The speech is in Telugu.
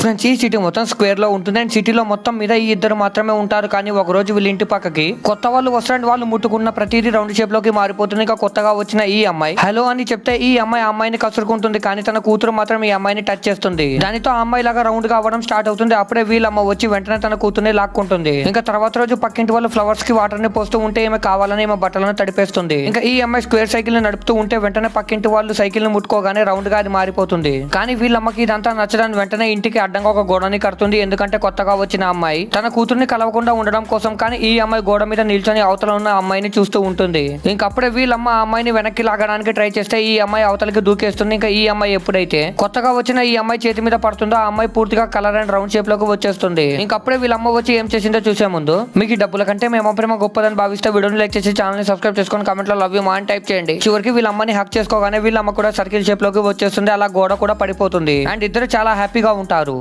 ఫ్రెండ్స్ ఈ సిటీ మొత్తం స్క్వేర్ లో ఉంటుంది అండ్ సిటీలో మొత్తం మీద ఈ ఇద్దరు మాత్రమే ఉంటారు. కానీ ఒక రోజు వీళ్ళ ఇంటి పక్కకి కొత్త వాళ్ళు వస్తారు. వాళ్ళు ముట్టుకున్న ప్రతిదీ రౌండ్ షేప్ లోకి మారిపోతుంది. ఇంకా కొత్తగా వచ్చిన ఈ అమ్మాయి హలో అని చెప్తే ఈ అమ్మాయి ఆ అమ్మాయిని కసురుకుంటుంది. కానీ తన కూతురు మాత్రం ఈ అమ్మాయిని టచ్ చేస్తుంది. దానితో ఆ అమ్మాయి లాగా రౌండ్ గా అవ్వడం స్టార్ట్ అవుతుంది. అప్పుడే వీళ్ళమ్మ వచ్చి వెంటనే తన కూతుర్ని లాక్కుంటుంది. ఇంకా తర్వాత రోజు పక్కింటి వాళ్ళు ఫ్లవర్స్ కి వాటర్ ని పోస్తూ ఉంటే ఏమో కావాలని ఏమో బట్టలను తడిపేస్తుంది. ఇంకా ఈ అమ్మాయి స్క్వేర్ సైకిల్ ని నడుపుతూ ఉంటే వెంటనే పక్కింటి వాళ్ళు సైకిల్ ని ముట్టుకోగానే రౌండ్ గా అది మారిపోతుంది. కానీ వీళ్ళమ్మకి ఇదంతా నచ్చడానికి వెంటనే ఇంటికి అడ్డంగా ఒక గోడని కడుతుంది. ఎందుకంటే కొత్తగా వచ్చిన అమ్మాయి తన కూతుర్ని కలవకుండా ఉండడం కోసం. కానీ ఈ అమ్మాయి గోడ మీద నిల్చొని అవతల ఉన్న అమ్మాయిని చూస్తూ ఉంటుంది. ఇంకప్పుడే వీళ్ళమ్మ ఆ అమ్మాయిని వెనక్కి లాగడానికి ట్రై చేస్తే ఈ అమ్మాయి అవతలకి దూకేస్తుంది. ఇంకా ఈ అమ్మాయి ఎప్పుడైతే కొత్తగా వచ్చిన ఈ అమ్మాయి చేతి మీద పడుతుందో ఆ అమ్మాయి పూర్తిగా కలర్ అండ్ రౌండ్ షేప్ లోకి వచ్చేస్తుంది. ఇంకప్పుడే వీళ్ళమ్మ వచ్చి ఏం చేసిందో చూసే ముందు మీకు డబ్బుల కంటే మేము ప్రేమ గొప్పదని భావిస్తే వీడియోని లైక్ చేసి ఛానల్ ని సబ్స్క్రైబ్ చేసుకొని కామెంట్ లో లవ్ యూ మా అని టైప్ చేయండి. చివరికి వీళ్ళ అమ్మని హక్ చేసుకోగానే వీళ్ళమ్మ కూడా సర్కిల్ షేప్ లోకి వచ్చేస్తుంది. అలా గోడ కూడా పడిపోతుంది అండ్ ఇద్దరు చాలా హ్యాపీగా ఉంటారు.